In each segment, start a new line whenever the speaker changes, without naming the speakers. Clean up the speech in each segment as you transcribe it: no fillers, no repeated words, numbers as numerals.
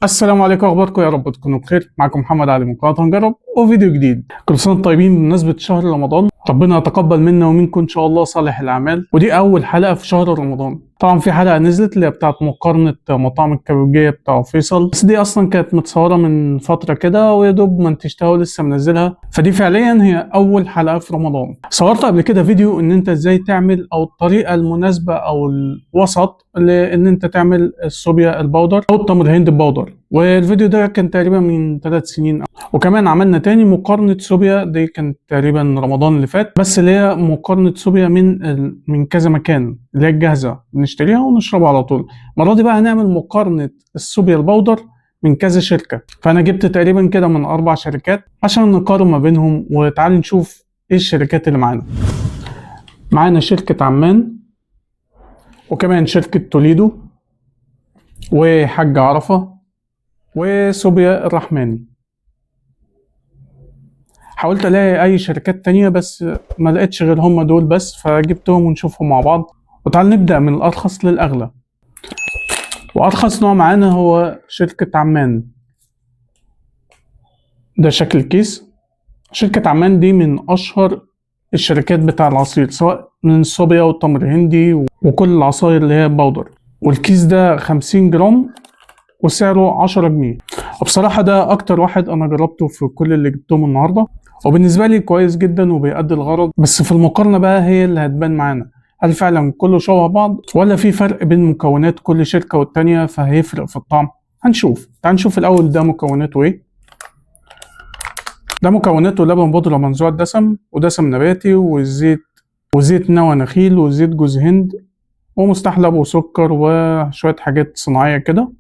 السلام عليكم، اخباركم؟ يا رب تكونوا بخير. معكم محمد علي من قناه هنجرب وفيديو جديد. كل سنه وانتم طيبين بمناسبه شهر رمضان. ربنا يتقبل منا ومنكم ان شاء الله صالح الاعمال. ودي اول حلقه في شهر رمضان. طبعا في حلقه نزلت اللي هي بتاعت مقارنه مطاعم الكبابجيه بتاع فيصل، بس دي اصلا كانت متصوره من فتره كده ويا دوب منتجتها ولسه منزلها، فدي فعليا هي اول حلقه في رمضان. صورت قبل كده فيديو ان انت ازاي تعمل او الطريقه المناسبه او الوسط لان انت تعمل الصوبيا البودر او التمر الهندي البودر، والفيديو ده كان تقريبا من 3 سنين. وكمان عملنا تاني مقارنة صوبيا، دي كانت تقريبا رمضان اللي فات، بس اللي هي مقارنة صوبيا من كذا مكان، اللي هي الجاهزة بنشتريها ونشربها على طول. المرة دي بقى هنعمل مقارنة الصوبيا البودر من كذا شركة، فأنا جبت تقريبا كده من 4 شركات عشان نقارن ما بينهم. وتعالي نشوف ايه الشركات اللي معانا. معانا شركة عمان، وكمان شركة توليدو، وحاج عرفة، وصوبيا الرحماني. حاولت الاقي اي شركات تانية بس ما لقيتش غير هم دول بس، فجبتهم ونشوفهم مع بعض. وتعال نبدأ من الارخص للاغلى. وارخص نوع معانا هو شركة عمان. ده شكل الكيس. شركة عمان دي من اشهر الشركات بتاع العصير، سواء من الصوبيا والتمر الهندي وكل العصاير اللي هي بودر. والكيس ده 50 جرام وسعره 10 جنيه. وبصراحة ده أكتر واحد أنا جربته في كل اللي جبتهم النهاردة، وبالنسبة لي كويس جدا وبيأدي الغرض. بس في المقارنة بقى هي اللي هتبان معانا هل فعلا كله شبه بعض ولا في فرق بين مكونات كل شركة والتانية فهيفرق في الطعم. هنشوف. تعال نشوف الأول ده مكوناته إيه. ده مكوناته لبن بودرة منزوع الدسم ودسم نباتي وزيت نوى نخيل وزيت جوز هند ومستحلب وسكر وشوية حاجات صناعية كده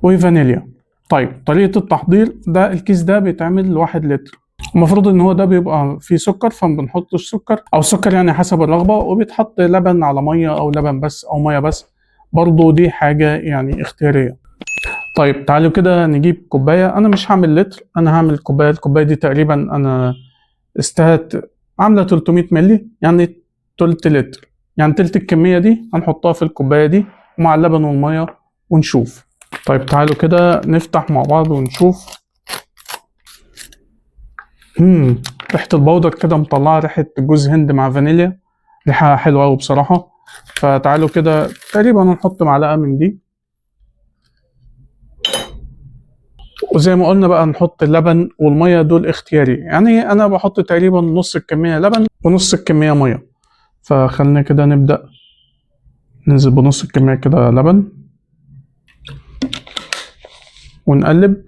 وفانيليا. طيب طريقة التحضير، ده الكيس ده بيتعمل ل1 لتر. المفروض ان هو ده بيبقى فيه سكر، فما بنحطش سكر او السكر يعني حسب الرغبة، وبيتحط لبن على مية او لبن بس او مية بس، برضو دي حاجة يعني اختيارية. طيب تعالوا كده نجيب كوباية. انا مش هعمل لتر، انا هعمل كوباية. الكوباية دي تقريبا انا استهت عاملة 300 ملي، يعني تلت لتر، يعني تلت الكمية دي هنحطها في الكوباية دي ومع اللبن والمية ونشوف. طيب تعالوا كده نفتح مع بعض ونشوف. ريحة البودر كده مطلعة ريحة جوز هند مع فانيليا، ريحة حلوة أوي بصراحة. فتعالوا كده تقريبا نحط معلقة من دي، وزي ما قلنا بقى نحط اللبن والمية دول اختياري، يعني أنا بحط تقريبا نص الكمية لبن ونص الكمية مية. فخلينا كده نبدأ ننزل بنص الكمية كده لبن ونقلب.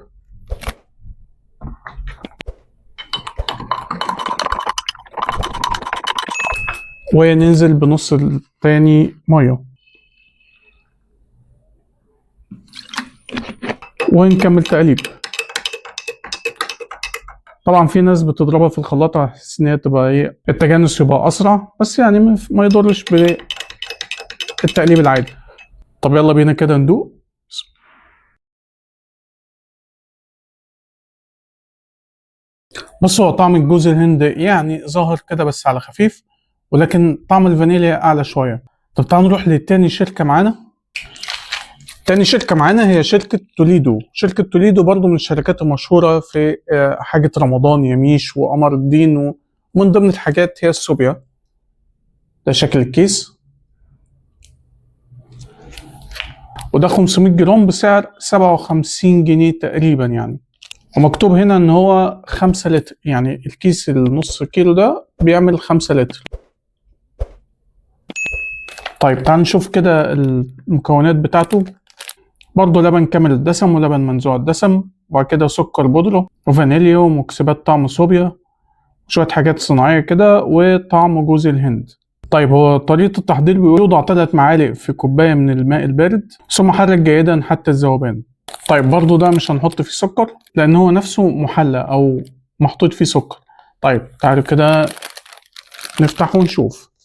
وننزل بنص التاني مية ونكمل تقليب. طبعا في ناس بتضربها في الخلاط على اساس ان هي تبقى ايه التجانس يبقى اسرع، بس يعني ما يضرش بالتقليب العادي. طب يلا بينا كده ندوق. بص، هو طعم الجوز الهند يعني ظاهر كده بس على خفيف، ولكن طعم الفانيليا اعلى شويه. طب تعال نروح لتاني شركه معانا. تاني شركة معانا هي شركة توليدو. شركة توليدو برضو من الشركات المشهورة في حاجة رمضان، يميش وقمر الدين، ومن ضمن الحاجات هي الصوبيا. ده شكل الكيس. وده 500 جرام بسعر 57 جنيه تقريبا يعني. ومكتوب هنا ان هو 5 لتر، يعني الكيس النص كيلو ده بيعمل 5 لتر. طيب تعال نشوف كده المكونات بتاعته. برضه لبن كامل الدسم ولبن منزوع الدسم، وبعد كده سكر بودرة وفانيليا ومكسبات طعم صوبيا وشوية حاجات صناعية كده وطعم جوز الهند. طيب هو طريقة التحضير بيقول يوضع 3 معالق في كوباية من الماء البارد ثم حرك جيدا حتى الذوبان. طيب برضه ده مش هنحط فيه سكر لأن هو نفسه محلى أو محطوط فيه سكر. طيب تعالوا كده نفتح ونشوف.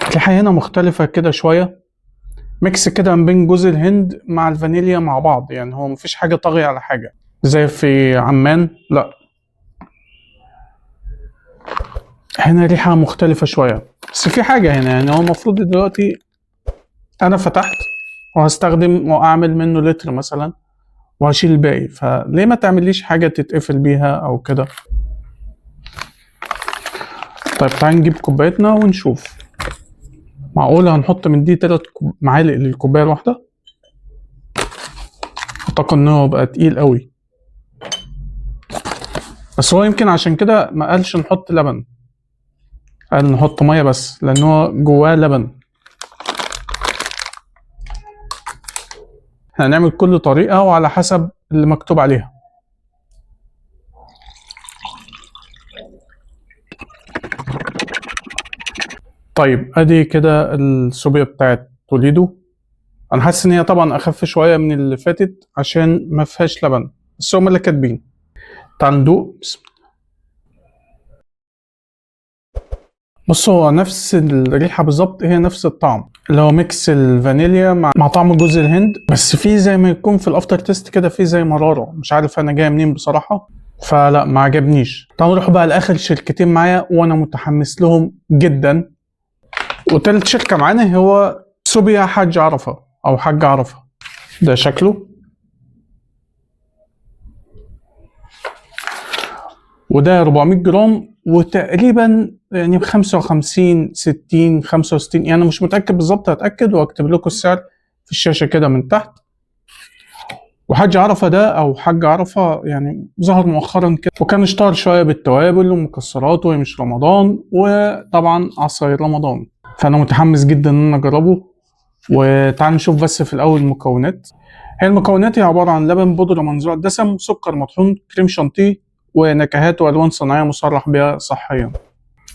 الريحة هنا مختلفة كده شوية، ميكس كده ما بين جوز الهند مع الفانيليا مع بعض، يعني هو مفيش حاجة طاغية على حاجة زي في عمان، لا. هنا ريحة مختلفة شوية، بس في حاجة هنا، يعني هو المفروض دلوقتي أنا فتحت وهستخدم وأعمل منه لتر مثلا وهشيل الباقي، فليه ما تعمليش حاجة تتقفل بيها أو كده؟ طيب تعالى نجيب كوبايتنا ونشوف. معقولة هنحط من دي 3 معالق للكوباية الواحدة؟ أعتقد إن هو بقى تقيل قوي، بس هو يمكن عشان كده ما قالش نحط لبن، قال نحط مية بس لأن هو جواه لبن. هنعمل كل طريقة وعلى حسب اللي مكتوب عليها. طيب ادي كده الصوبيا بتاعت توليدو. انا حاسس ان هي طبعا اخف شويه من اللي فاتت عشان ما فيهاش لبن، بس هم اللي كاتبين. تعال ندوق. بسم الله. بص هو نفس الريحه بالظبط، هي نفس الطعم اللي هو ميكس الفانيليا مع طعم جوز الهند، بس في زي ما يكون في الافتر تيست كده في زي مراره، مش عارف انا جايه منين بصراحه، فلا ما عجبنيش. تعالوا نروح بقى لاخر شركتين معايا وانا متحمس لهم جدا. وتالت شركه معانا هو صوبيا حاج عرفه او حاج عرفه. ده شكله، وده 400 جرام وتقريبا يعني ب 55 60 65، يعني مش متاكد بالظبط، هتاكد واكتب لكم السعر في الشاشه كده من تحت. وحاج عرفه ده او حاج عرفه يعني ظهر مؤخرا كده، وكان اشتهر شويه بالتوابل والمكسرات ومش رمضان وطبعا عصاير رمضان، فانا متحمس جدا ان انا اجربه. وتعال نشوف بس في الاول المكونات. هي المكونات هي عباره عن لبن، بودره منزوع الدسم، سكر مطحون، كريم شانتيه، ونكهات والوان صناعيه مصرح بها صحيا.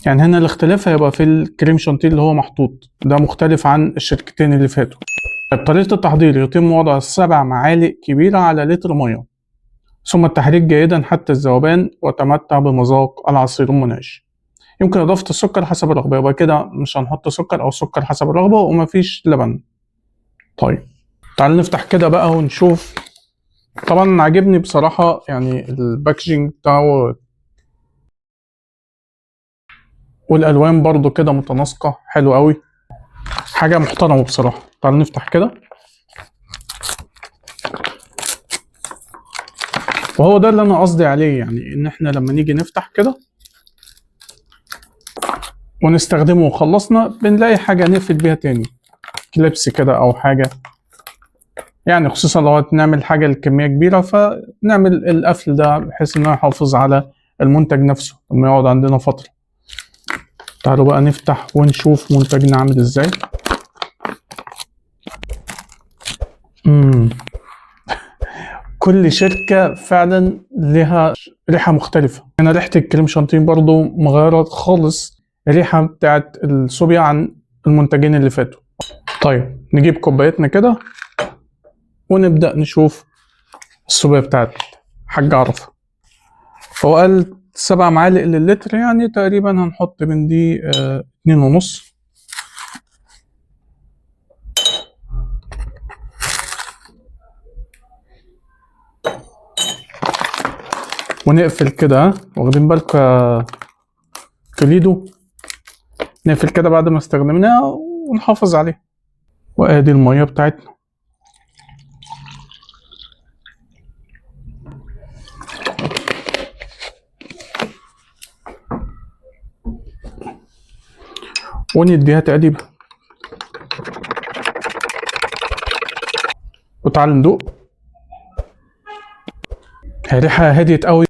يعني هنا الاختلاف هيبقى في الكريم شانتيه اللي هو محطوط، ده مختلف عن الشركتين اللي فاتوا. طريقه التحضير: يتم وضع 7 معالق كبيره على لتر ميه، ثم التحريك جيدا حتى الذوبان، وتمتع بمذاق العصير المنعش. يمكن اضافه السكر حسب الرغبه، يبقى كده مش هنحط سكر او سكر حسب الرغبه، ومفيش لبن. طيب تعال نفتح كده بقى ونشوف. طبعا عاجبني بصراحة يعني الباكجينج بتاعه، والألوان برضو كده متناسقة، حلو قوي، حاجة محترمة بصراحة. تعال نفتح كده، وهو ده اللي أنا قصدي عليه، يعني إن إحنا لما نيجي نفتح كده ونستخدمه وخلصنا بنلاقي حاجة نقفل بيها تاني، كليبس كده أو حاجة، يعني خصوصا لو نعمل حاجة لكمية كبيرة فنعمل القفل ده بحيث إنه يحافظ على المنتج نفسه لما يقعد عندنا فترة. تعالوا بقى نفتح ونشوف منتجنا عامل ازاي. كل شركة فعلا لها ريحة مختلفة. هنا ريحة الكريم شانتيه برضو مغيرة خالص الريحة بتاعت الصوبيا عن المنتجين اللي فاتوا. طيب نجيب كوبايتنا كده ونبدأ نشوف الصوبيا بتاعت حاج عرفة. هو قال 7 معالق للتر، يعني تقريبا هنحط من دي 2.5. ونقفل كده، واخدين بالكم يا توليدو؟ نقفل كده بعد ما استخدمناها ونحافظ عليها. وادي المية بتاعتنا. ونديها تقليبة، وتعالوا ندوق. هي ريحة هديت قوي.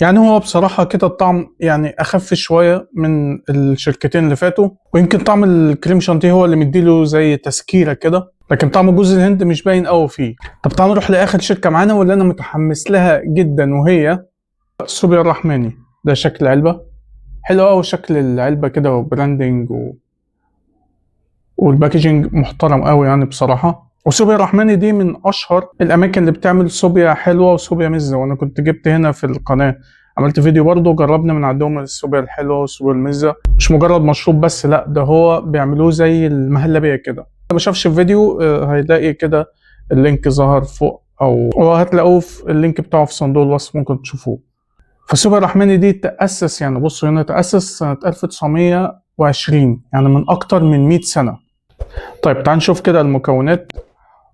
يعني هو بصراحة كده الطعم يعني أخف شوية من الشركتين اللي فاتوا، ويمكن طعم الكريم شانتيه هو اللي مديله زي تسكيرة كده، لكن طعم جوز الهند مش باين قوي فيه. طب تعالوا نروح لآخر شركة معانا واللي أنا متحمس لها جدا، وهي صوبيا الرحماني. ده شكل علبة حلو قوي، شكل العلبة كده وبراندنج والباكجينج محترم قوي يعني بصراحة. وصوبيا الرحماني دي من اشهر الاماكن اللي بتعمل صوبيا حلوه وصوبيا مزه، وانا كنت جبت هنا في القناه عملت فيديو برضه جربنا من عندهم الصوبيا الحلوه والصوبيا المزه، مش مجرد مشروب بس، لا ده هو بيعملوه زي المهلبيه كده. اللي ما شافش الفيديو هيلاقي كده اللينك ظهر فوق، او هتلاقوه في اللينك بتاعه في صندوق الوصف، ممكن تشوفوه. فالسوبر الرحماني دي تأسس، يعني بصوا هنا، تأسس سنة 1920، يعني من أكتر من 100 سنة. طيب تعال نشوف كده المكونات.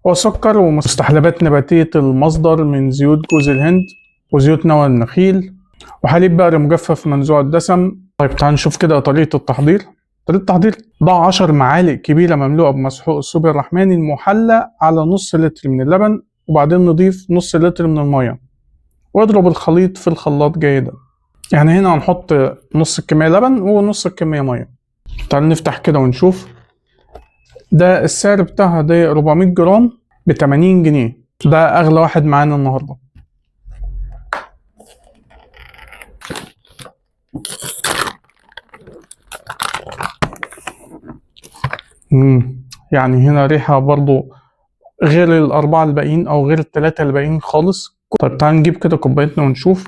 هو سكر ومستحلبات نباتية المصدر من زيوت جوز الهند وزيوت نوى النخيل وحليب بقري مجفف منزوع الدسم. طيب تعال نشوف كده طريقة التحضير. طريقة التحضير: ضع 10 معالق كبيرة مملوءة بمسحوق السوبر الرحماني المحلى على نص لتر من اللبن، وبعدين نضيف نص لتر من المية واضرب الخليط في الخلاط جيدا. يعني هنا هنحط نص الكمية لبن ونص الكمية مية. تعال نفتح كده ونشوف. ده السعر بتاعها ده 400 جرام ب 80 جنيه. ده أغلى واحد معانا النهاردة. يعني هنا ريحة برضو غير الأربعة الباقيين أو غير التلاتة الباقيين خالص. طيب تعال نجيب كده كوبايتنا ونشوف.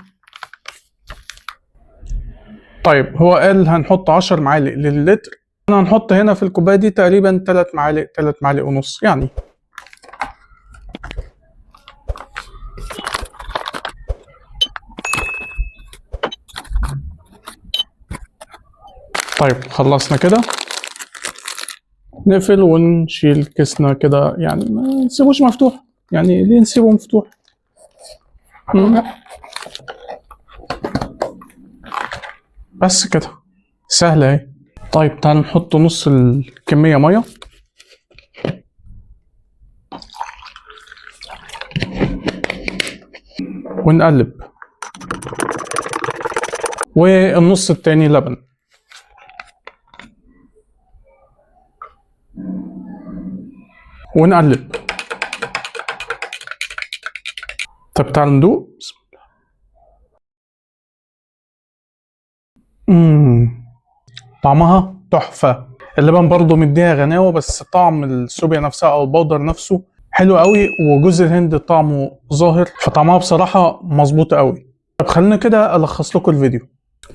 طيب هو قال هنحط 10 معالق للتر، أنا هنحط هنا في الكوباية دي تقريبا 3 معالق، 3 معالق ونص يعني. طيب خلصنا كده، نقفل ونشيل كيسنا كده، يعني ما نسيبوش مفتوح. يعني ليه نسيبه مفتوح؟ بس كده سهلة اهي. طيب تعال نحط نص الكمية مية ونقلب، والنص التاني لبن ونقلب. طب تعال ندوق. بسم الله. طعمها تحفة. اللبن برضو مديها غناوة، بس طعم السوبيا نفسها او البودر نفسه حلو قوي، وجوز الهند طعمه ظاهر، فطعمها بصراحة مظبوط قوي. طب خلينا كده الخص لكم الفيديو.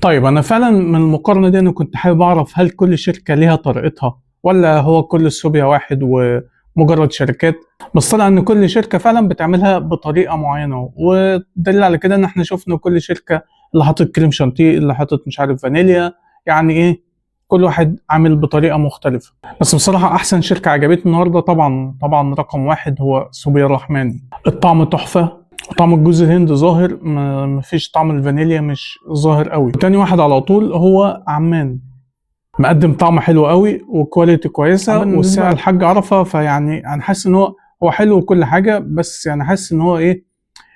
طيب انا فعلا من المقارنة دي انا كنت حابب اعرف هل كل شركة ليها طريقتها ولا هو كل السوبيا واحد ومجرد شركات. بس طلع ان كل شركة فعلا بتعملها بطريقة معينة، ودليل على كده ان احنا شفنا كل شركة اللي حاطط كريم شانتيه، اللي حاطط مش عارف فانيليا، يعني ايه، كل واحد عامل بطريقة مختلفة. بس بصراحة احسن شركة عجبتني النهاردة طبعا رقم واحد هو سوبيا الرحماني. الطعم تحفة، وطعم الجوز الهند ظاهر، مفيش طعم الفانيليا مش ظاهر قوي. تاني واحد على طول هو عمان، مقدم طعم حلو قوي وكواليتي كويسه والسعر الحاج عرفه. فيعني انا حاسس ان هو حلو وكل حاجه، بس يعني حاسس ان هو ايه،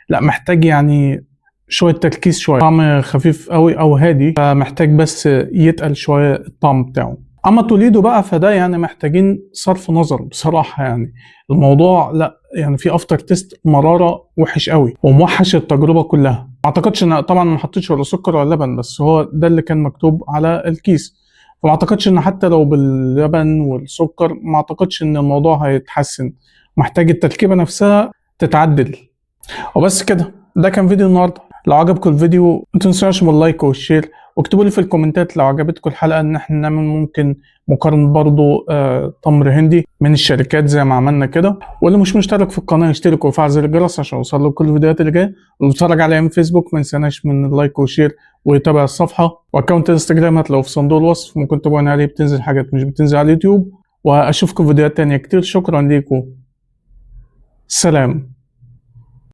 لا محتاج يعني شويه تركيز، شويه طعم خفيف قوي او هادي، فمحتاج بس يتقل شويه الطعم بتاعه. اما توليدو بقى فده يعني محتاجين صرف نظر بصراحه. يعني الموضوع لا يعني في افتر تيست مراره وحش قوي وموحش التجربه كلها. ما اعتقدش ان طبعا ما حطيتش ولا سكر ولا لبن، بس هو ده اللي كان مكتوب على الكيس. فما اعتقدش ان حتى لو باللبن والسكر ما اعتقدش ان الموضوع هيتحسن، محتاج التركيبه نفسها تتعدل. وبس كده، ده كان فيديو النهارده. لو عجبكم الفيديو ما تنسوش من اللايك والشير، واكتبوا لي في الكومنتات لو عجبتكم الحلقه ان احنا نعمل ممكن مقارنه برضو تمر هندي من الشركات زي ما عملنا كده. واللي مش مشترك في القناه يشترك ويفعل زر الجرس عشان يوصل له كل الفيديوهات اللي جايه. واللي بيتفرج عليا من فيسبوك ما ينساناش من اللايك والشير ويتابع الصفحه. واكونت انستجرام هتلاقوه في صندوق الوصف، ممكن تابعوني عليه، بتنزل حاجات مش بتنزل على اليوتيوب. واشوفكم فيديوهات تانية كتير. شكرا ليكم، سلام.